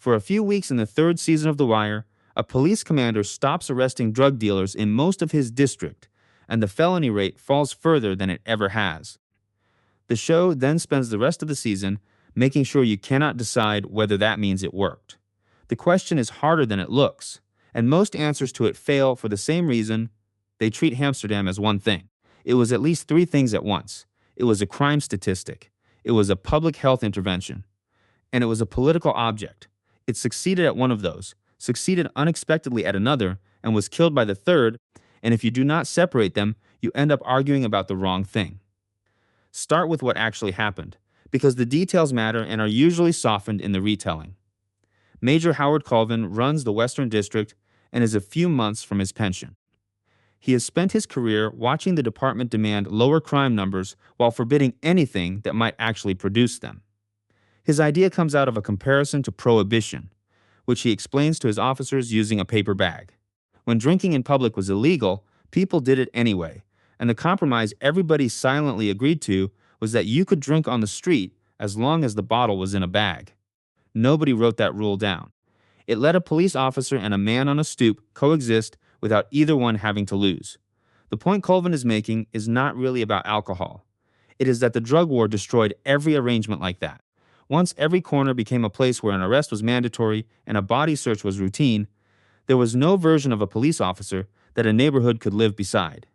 For a few weeks in the third season of The Wire, a police commander stops arresting drug dealers in most of his district, and the felony rate falls further than it ever has. The show then spends the rest of the season making sure you cannot decide whether that means it worked. The question is harder than it looks, and most answers to it fail for the same reason: they treat Amsterdam as one thing. It was at least three things at once. It was a crime statistic, it was a public health intervention, and it was a political object. It succeeded at one of those, succeeded unexpectedly at another, and was killed by the third, and if you do not separate them, you end up arguing about the wrong thing. Start with what actually happened, because the details matter and are usually softened in the retelling. Major Howard Colvin runs the Western District and is a few months from his pension. He has spent his career watching the department demand lower crime numbers while forbidding anything that might actually produce them. His idea comes out of a comparison to prohibition, which he explains to his officers using a paper bag. When drinking in public was illegal, people did it anyway, and the compromise everybody silently agreed to was that you could drink on the street as long as the bottle was in a bag. Nobody wrote that rule down. It let a police officer and a man on a stoop coexist without either one having to lose. The point Colvin is making is not really about alcohol. It is that the drug war destroyed every arrangement like that. Once every corner became a place where an arrest was mandatory and a body search was routine, there was no version of a police officer that a neighborhood could live beside.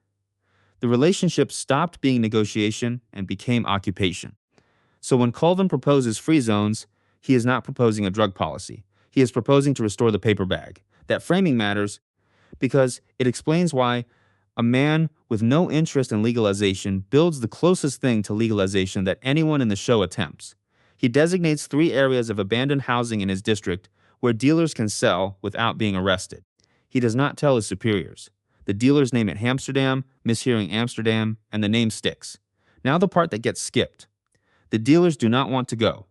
The relationship stopped being negotiation and became occupation. So when Colvin proposes free zones, he is not proposing a drug policy. He is proposing to restore the paper bag. That framing matters because it explains why a man with no interest in legalization builds the closest thing to legalization that anyone in the show attempts. He designates 3 areas of abandoned housing in his district where dealers can sell without being arrested. He does not tell his superiors. The dealers name it Hamsterdam, mishearing Amsterdam, and the name sticks. Now the part that gets skipped. The dealers do not want to go.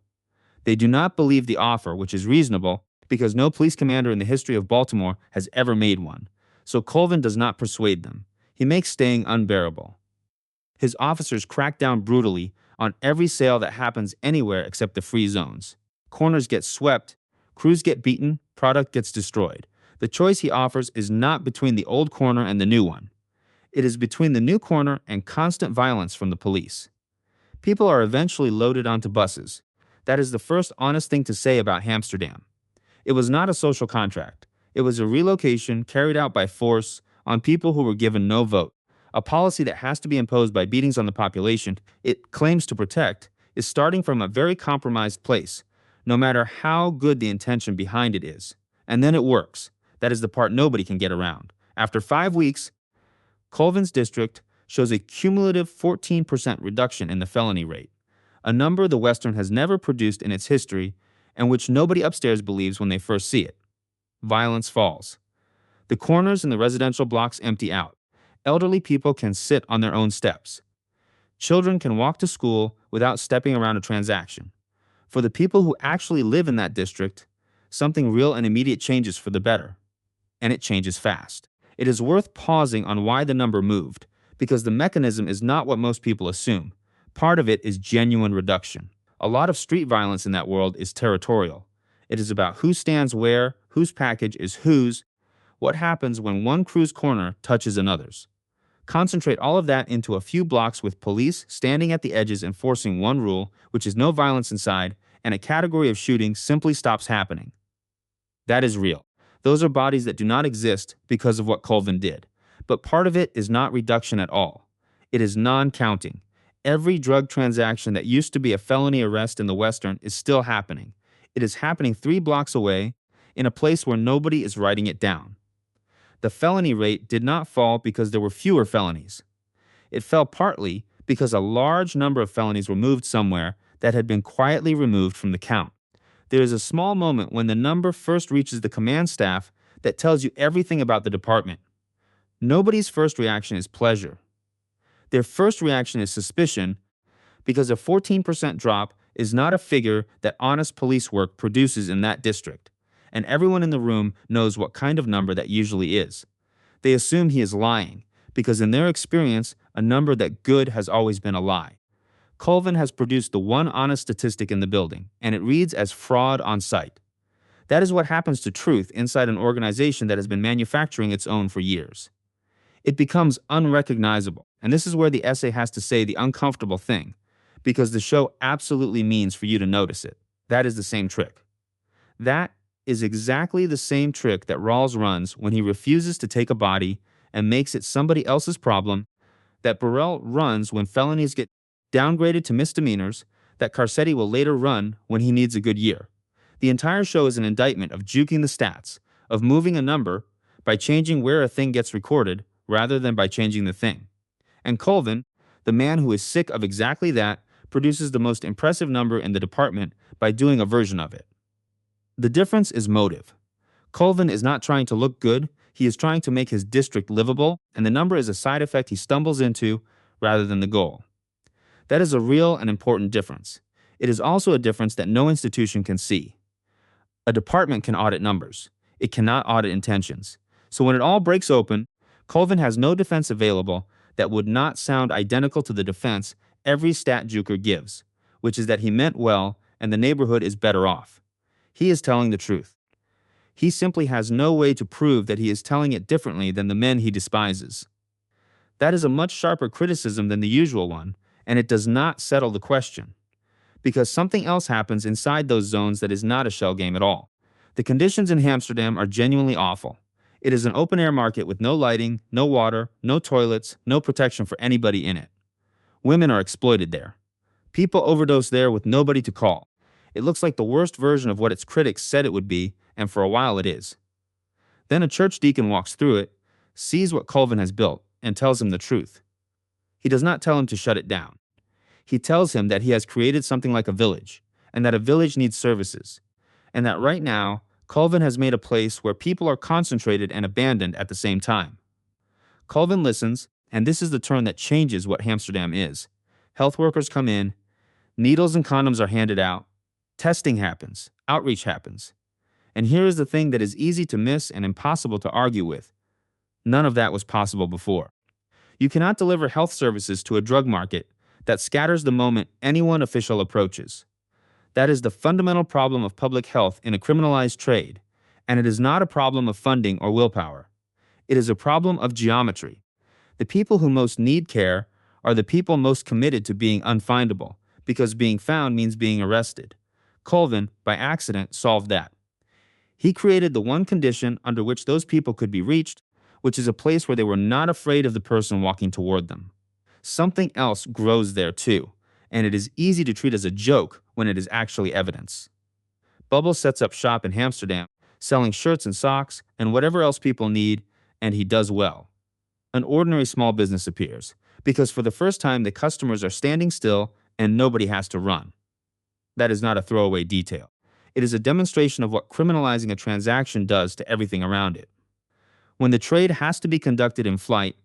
They do not believe the offer, which is reasonable, because no police commander in the history of Baltimore has ever made one. So Colvin does not persuade them. He makes staying unbearable. His officers crack down brutally on every sale that happens anywhere except the free zones. Corners get swept, crews get beaten, product gets destroyed. The choice he offers is not between the old corner and the new one. It is between the new corner and constant violence from the police. People are eventually loaded onto buses. That is the first honest thing to say about Amsterdam. It was not a social contract. It was a relocation carried out by force on people who were given no vote. A policy that has to be imposed by beatings on the population it claims to protect is starting from a very compromised place, no matter how good the intention behind it is. And then it works. That is the part nobody can get around. After 5 weeks, Colvin's district shows a cumulative 14% reduction in the felony rate, a number the Western has never produced in its history and which nobody upstairs believes when they first see it. Violence falls. The corners in the residential blocks empty out. Elderly people can sit on their own steps. Children can walk to school without stepping around a transaction. For the people who actually live in that district, something real and immediate changes for the better. And it changes fast. It is worth pausing on why the number moved, because the mechanism is not what most people assume. Part of it is genuine reduction. A lot of street violence in that world is territorial. It is about who stands where, whose package is whose, what happens when one crew's corner touches another's. Concentrate all of that into a few blocks with police standing at the edges enforcing one rule, which is no violence inside, and a category of shooting simply stops happening. That is real. Those are bodies that do not exist because of what Colvin did. But part of it is not reduction at all. It is non-counting. Every drug transaction that used to be a felony arrest in the Western is still happening. It is happening 3 blocks away in a place where nobody is writing it down. The felony rate did not fall because there were fewer felonies. It fell partly because a large number of felonies were moved somewhere that had been quietly removed from the count. There is a small moment when the number first reaches the command staff that tells you everything about the department. Nobody's first reaction is pleasure. Their first reaction is suspicion, because a 14% drop is not a figure that honest police work produces in that district, and everyone in the room knows what kind of number that usually is. They assume he is lying, because in their experience, a number that good has always been a lie. Colvin has produced the one honest statistic in the building, and it reads as fraud on site. That is what happens to truth inside an organization that has been manufacturing its own for years. It becomes unrecognizable, and this is where the essay has to say the uncomfortable thing, because the show absolutely means for you to notice it. That is the same trick. That is exactly the same trick that Rawls runs when he refuses to take a body and makes it somebody else's problem, that Burrell runs when felonies get downgraded to misdemeanors, that Carcetti will later run when he needs a good year. The entire show is an indictment of juking the stats, of moving a number by changing where a thing gets recorded rather than by changing the thing. And Colvin, the man who is sick of exactly that, produces the most impressive number in the department by doing a version of it. The difference is motive. Colvin is not trying to look good, he is trying to make his district livable, and the number is a side effect he stumbles into rather than the goal. That is a real and important difference. It is also a difference that no institution can see. A department can audit numbers. It cannot audit intentions. So when it all breaks open, Colvin has no defense available that would not sound identical to the defense every stat juker gives, which is that he meant well and the neighborhood is better off. He is telling the truth. He simply has no way to prove that he is telling it differently than the men he despises. That is a much sharper criticism than the usual one, and it does not settle the question. Because something else happens inside those zones that is not a shell game at all. The conditions in Amsterdam are genuinely awful. It is an open-air market with no lighting, no water, no toilets, no protection for anybody in it. Women are exploited there. People overdose there with nobody to call. It looks like the worst version of what its critics said it would be, and for a while it is. Then a church deacon walks through it, sees what Colvin has built, and tells him the truth. He does not tell him to shut it down. He tells him that he has created something like a village, and that a village needs services, and that right now, Colvin has made a place where people are concentrated and abandoned at the same time. Colvin listens, and this is the turn that changes what Amsterdam is. Health workers come in, needles and condoms are handed out, testing happens, outreach happens. And here is the thing that is easy to miss and impossible to argue with. None of that was possible before. You cannot deliver health services to a drug market that scatters the moment anyone official approaches. That is the fundamental problem of public health in a criminalized trade, and it is not a problem of funding or willpower. It is a problem of geometry. The people who most need care are the people most committed to being unfindable, because being found means being arrested. Colvin, by accident, solved that. He created the one condition under which those people could be reached, which is a place where they were not afraid of the person walking toward them. Something else grows there too, and it is easy to treat as a joke when it is actually evidence. Bubbles sets up shop in Amsterdam, selling shirts and socks and whatever else people need, and he does well. An ordinary small business appears, because for the first time the customers are standing still and nobody has to run. That is not a throwaway detail. It is a demonstration of what criminalizing a transaction does to everything around it. When the trade has to be conducted in flight,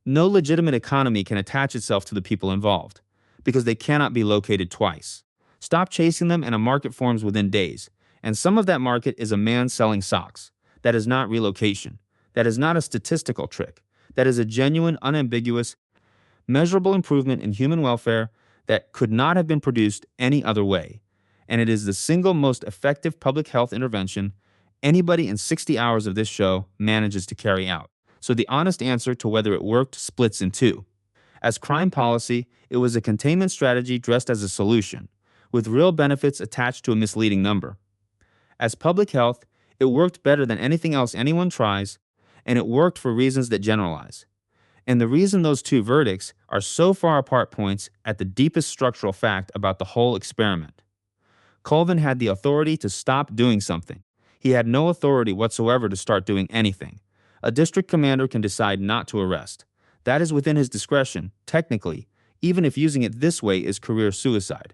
no legitimate economy can attach itself to the people involved, because they cannot be located twice. Stop chasing them and a market forms within days, and some of that market is a man selling socks. That is not relocation. That is not a statistical trick. That is a genuine, unambiguous, measurable improvement in human welfare that could not have been produced any other way. And it is the single most effective public health intervention anybody in 60 hours of this show manages to carry out. So the honest answer to whether it worked splits in two. As crime policy, it was a containment strategy dressed as a solution, with real benefits attached to a misleading number. As public health, it worked better than anything else anyone tries, and it worked for reasons that generalize. And the reason those two verdicts are so far apart points at the deepest structural fact about the whole experiment. Colvin had the authority to stop doing something. He had no authority whatsoever to start doing anything. A district commander can decide not to arrest. That is within his discretion, technically, even if using it this way is career suicide.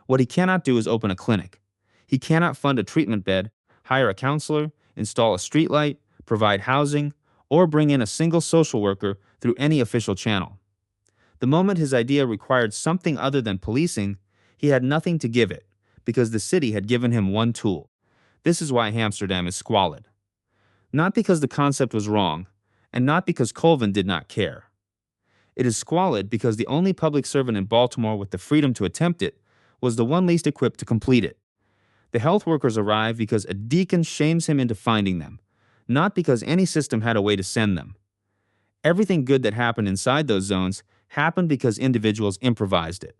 What he cannot do is open a clinic. He cannot fund a treatment bed, hire a counselor, install a streetlight, provide housing, or bring in a single social worker through any official channel. The moment his idea required something other than policing, he had nothing to give it, because the city had given him one tool. This is why Amsterdam is squalid. Not because the concept was wrong, and not because Colvin did not care. It is squalid because the only public servant in Baltimore with the freedom to attempt it was the one least equipped to complete it. The health workers arrive because a deacon shames him into finding them, not because any system had a way to send them. Everything good that happened inside those zones happened because individuals improvised it.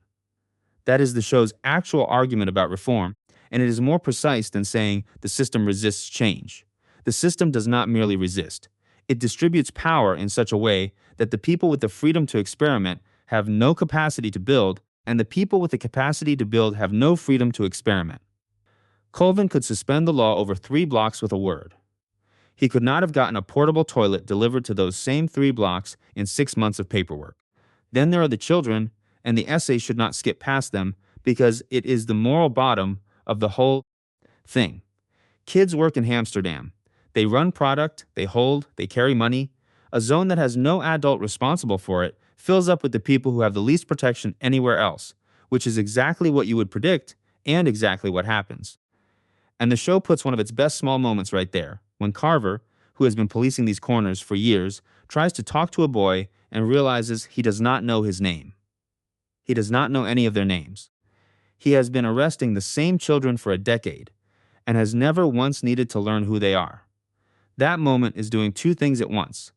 That is the show's actual argument about reform, and it is more precise than saying the system resists change. The system does not merely resist. It distributes power in such a way that the people with the freedom to experiment have no capacity to build, and the people with the capacity to build have no freedom to experiment. Colvin could suspend the law over 3 blocks with a word. He could not have gotten a portable toilet delivered to those same 3 blocks in 6 months of paperwork. Then there are the children, and the essay should not skip past them because it is the moral bottom of the whole thing. Kids work in Hamsterdam. They run product, they hold, they carry money. A zone that has no adult responsible for it fills up with the people who have the least protection anywhere else, which is exactly what you would predict and exactly what happens. And the show puts one of its best small moments right there, when Carver, who has been policing these corners for years, tries to talk to a boy and realizes he does not know his name. He does not know any of their names. He has been arresting the same children for a decade and has never once needed to learn who they are. That moment is doing 2 things at once.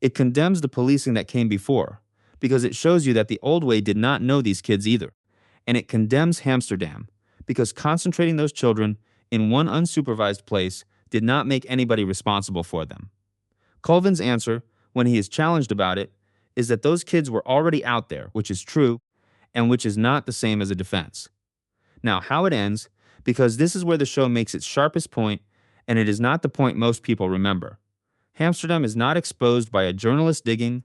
It condemns the policing that came before, because it shows you that the old way did not know these kids either. And it condemns Amsterdam, because concentrating those children in one unsupervised place did not make anybody responsible for them. Colvin's answer, when he is challenged about it, is that those kids were already out there, which is true, and which is not the same as a defense. Now, how it ends, because this is where the show makes its sharpest point, and it is not the point most people remember. Amsterdam is not exposed by a journalist digging,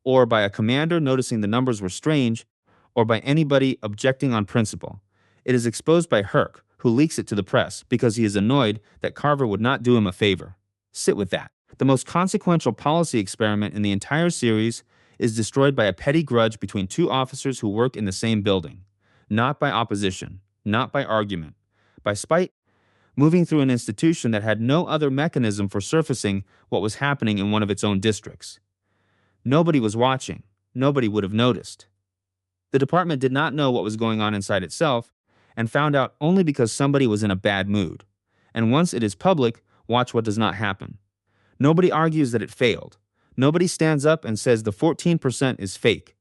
or by a commander noticing the numbers were strange, or by anybody objecting on principle. It is exposed by Herc, who leaks it to the press because he is annoyed that Carver would not do him a favor. Sit with that. The most consequential policy experiment in the entire series is destroyed by a petty grudge between 2 officers who work in the same building. Not by opposition, not by argument, by spite, moving through an institution that had no other mechanism for surfacing what was happening in one of its own districts. Nobody was watching. Nobody would have noticed. The department did not know what was going on inside itself, and found out only because somebody was in a bad mood. And once it is public, watch what does not happen. Nobody argues that it failed. Nobody stands up and says the 14% is fake,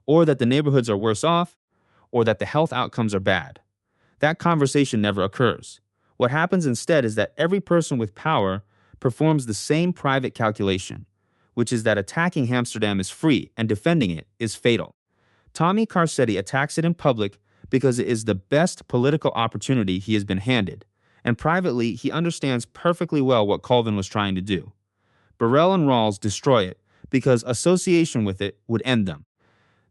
or that the neighborhoods are worse off, or that the health outcomes are bad. That conversation never occurs. What happens instead is that every person with power performs the same private calculation, which is that attacking Amsterdam is free and defending it is fatal. Tommy Carcetti attacks it in public because it is the best political opportunity he has been handed, and privately he understands perfectly well what Colvin was trying to do. Burrell and Rawls destroy it because association with it would end them.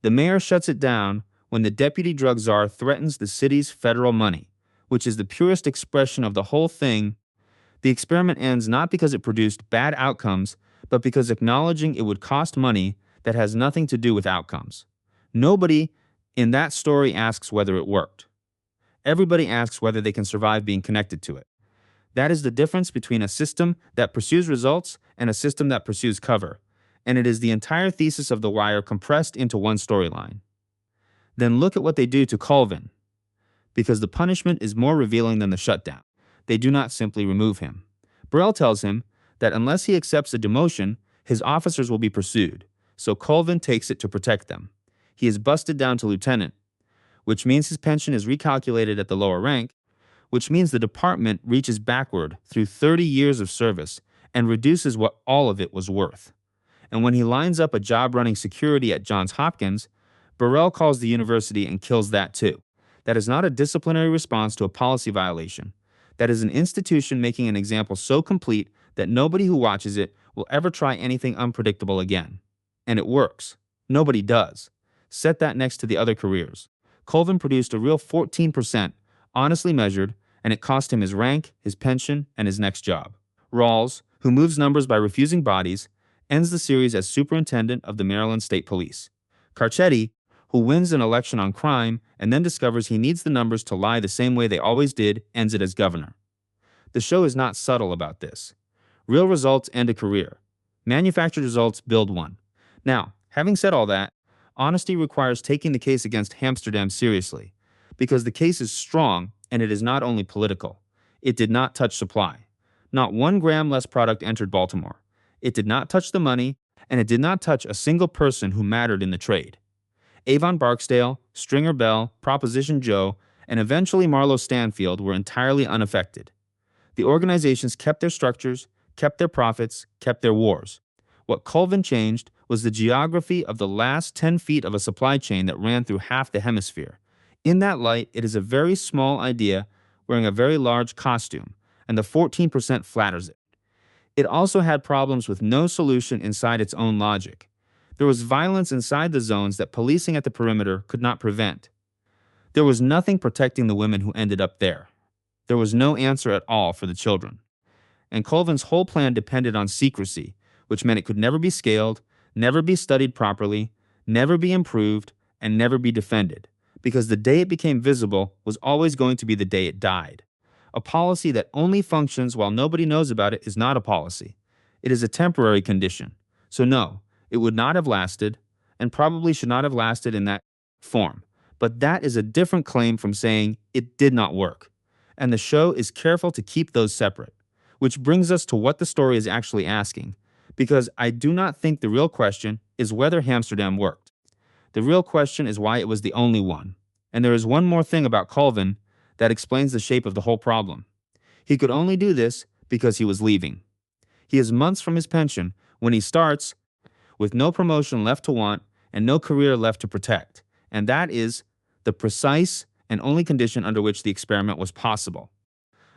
The mayor shuts it down when the deputy drug czar threatens the city's federal money, which is the purest expression of the whole thing. The experiment ends not because it produced bad outcomes, but because acknowledging it would cost money that has nothing to do with outcomes. Nobody in that story asks whether it worked. Everybody asks whether they can survive being connected to it. That is the difference between a system that pursues results and a system that pursues cover, and it is the entire thesis of The Wire compressed into one storyline. Then look at what they do to Colvin, because the punishment is more revealing than the shutdown. They do not simply remove him. Burrell tells him that unless he accepts a demotion, his officers will be pursued, so Colvin takes it to protect them. He is busted down to lieutenant, which means his pension is recalculated at the lower rank, which means the department reaches backward through 30 years of service and reduces what all of it was worth. And when he lines up a job running security at Johns Hopkins, Burrell calls the university and kills that too. That is not a disciplinary response to a policy violation. That is an institution making an example so complete that nobody who watches it will ever try anything unpredictable again. And it works. Nobody does. Set that next to the other careers. Colvin produced a real 14%, honestly measured, and it cost him his rank, his pension, and his next job. Rawls, who moves numbers by refusing bodies, ends the series as superintendent of the Maryland State Police. Carcetti, who wins an election on crime and then discovers he needs the numbers to lie the same way they always did, ends it as governor. The show is not subtle about this. Real results end a career. Manufactured results build one. Now, having said all that, honesty requires taking the case against Amsterdam seriously, because the case is strong And it is not only political. It did not touch supply. Not 1 gram less product entered Baltimore. It did not touch the money, and it did not touch a single person who mattered in the trade. Avon Barksdale, Stringer Bell, Proposition Joe, and eventually Marlowe Stanfield were entirely unaffected. The organizations kept their structures, kept their profits, kept their wars. What Colvin changed was the geography of the last 10 feet of a supply chain that ran through half the hemisphere. In that light, it is a very small idea wearing a very large costume, and the 14% flatters it. It also had problems with no solution inside its own logic. There was violence inside the zones that policing at the perimeter could not prevent. There was nothing protecting the women who ended up there. There was no answer at all for the children. And Colvin's whole plan depended on secrecy, which meant it could never be scaled, never be studied properly, never be improved, and never be defended, because the day it became visible was always going to be the day it died. A policy that only functions while nobody knows about it is not a policy. It is a temporary condition. So no, it would not have lasted, and probably should not have lasted in that form. But that is a different claim from saying it did not work. And the show is careful to keep those separate. Which brings us to what the story is actually asking, because I do not think the real question is whether Hamsterdam worked. The real question is why it was the only one. And there is one more thing about Colvin that explains the shape of the whole problem. He could only do this because he was leaving. He is months from his pension when he starts with no promotion left to want and no career left to protect. And that is the precise and only condition under which the experiment was possible.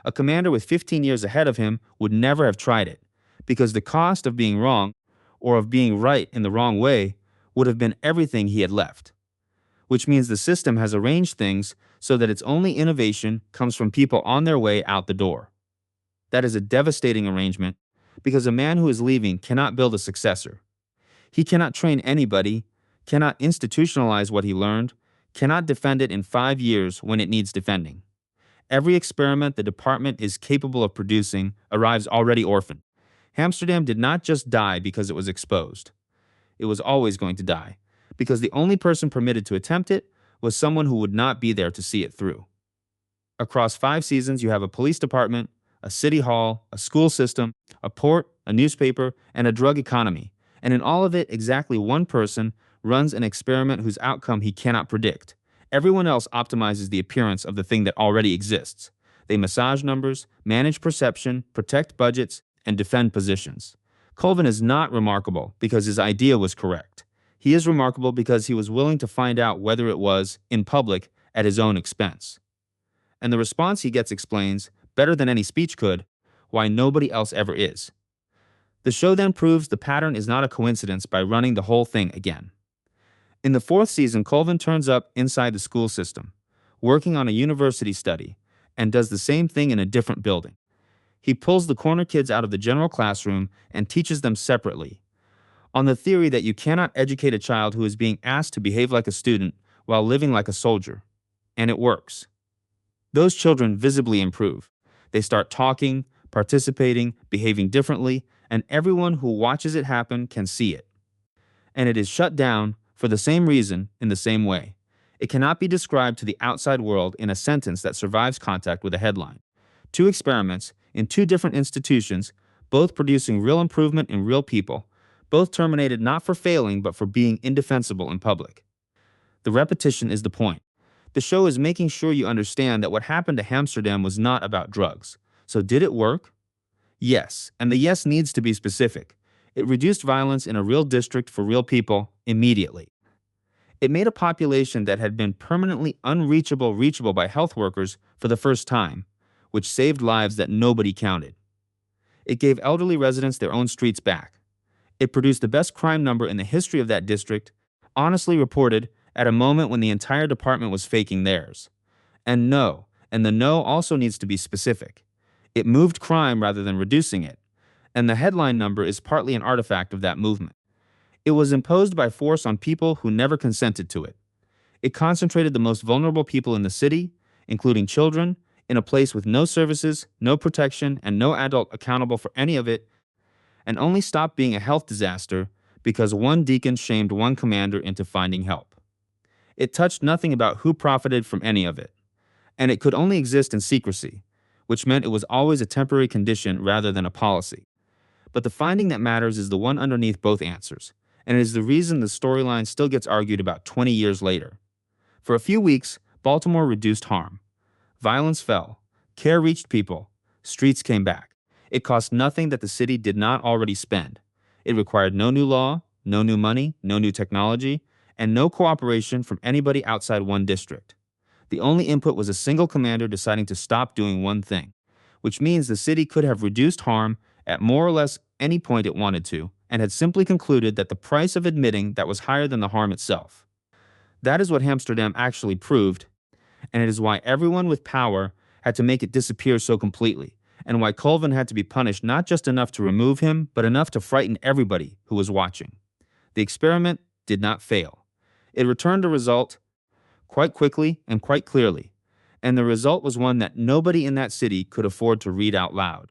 A commander with 15 years ahead of him would never have tried it, because the cost of being wrong, or of being right in the wrong way, would have been everything he had left. Which means the system has arranged things so that its only innovation comes from people on their way out the door. That is a devastating arrangement, because a man who is leaving cannot build a successor. He cannot train anybody, cannot institutionalize what he learned, cannot defend it in 5 years when it needs defending. Every experiment the department is capable of producing arrives already orphaned. Amsterdam did not just die because it was exposed. It was always going to die, because the only person permitted to attempt it was someone who would not be there to see it through. Across 5 seasons, you have a police department, a city hall, a school system, a port, a newspaper, and a drug economy. And in all of it, exactly one person runs an experiment whose outcome he cannot predict. Everyone else optimizes the appearance of the thing that already exists. They massage numbers, manage perception, protect budgets, and defend positions. Colvin is not remarkable because his idea was correct. He is remarkable because he was willing to find out whether it was, in public, at his own expense. And the response he gets explains, better than any speech could, why nobody else ever is. The show then proves the pattern is not a coincidence by running the whole thing again. In the 4th season, Colvin turns up inside the school system, working on a university study, and does the same thing in a different building. He pulls the corner kids out of the general classroom and teaches them separately, on the theory that you cannot educate a child who is being asked to behave like a student while living like a soldier. And it works. Those children visibly improve. They start talking, participating, behaving differently, and everyone who watches it happen can see it. And it is shut down for the same reason in the same way. It cannot be described to the outside world in a sentence that survives contact with a headline. 2 experiments in 2 different institutions, both producing real improvement in real people, both terminated not for failing but for being indefensible in public. The repetition is the point. The show is making sure you understand that what happened to Amsterdam was not about drugs. So did it work? Yes, and the yes needs to be specific. It reduced violence in a real district for real people immediately. It made a population that had been permanently unreachable reachable by health workers for the first time, which saved lives that nobody counted. It gave elderly residents their own streets back. It produced the best crime number in the history of that district, honestly reported at a moment when the entire department was faking theirs. And the no also needs to be specific. It moved crime rather than reducing it, and the headline number is partly an artifact of that movement. It was imposed by force on people who never consented to it. It concentrated the most vulnerable people in the city, including children, in a place with no services, no protection, and no adult accountable for any of it, and only stopped being a health disaster because one deacon shamed one commander into finding help. It touched nothing about who profited from any of it. and it could only exist in secrecy, which meant it was always a temporary condition rather than a policy. But the finding that matters is the one underneath both answers, and it is the reason the storyline still gets argued about 20 years later. For a few weeks, Baltimore reduced harm. Violence fell, care reached people, streets came back. It cost nothing that the city did not already spend. It required no new law, no new money, no new technology, and no cooperation from anybody outside one district. The only input was a single commander deciding to stop doing one thing, which means the city could have reduced harm at more or less any point it wanted to, and had simply concluded that the price of admitting that was higher than the harm itself. That is what Amsterdam actually proved, and it is why everyone with power had to make it disappear so completely, and why Colvin had to be punished not just enough to remove him, but enough to frighten everybody who was watching. The experiment did not fail. It returned a result quite quickly and quite clearly, and the result was one that nobody in that city could afford to read out loud.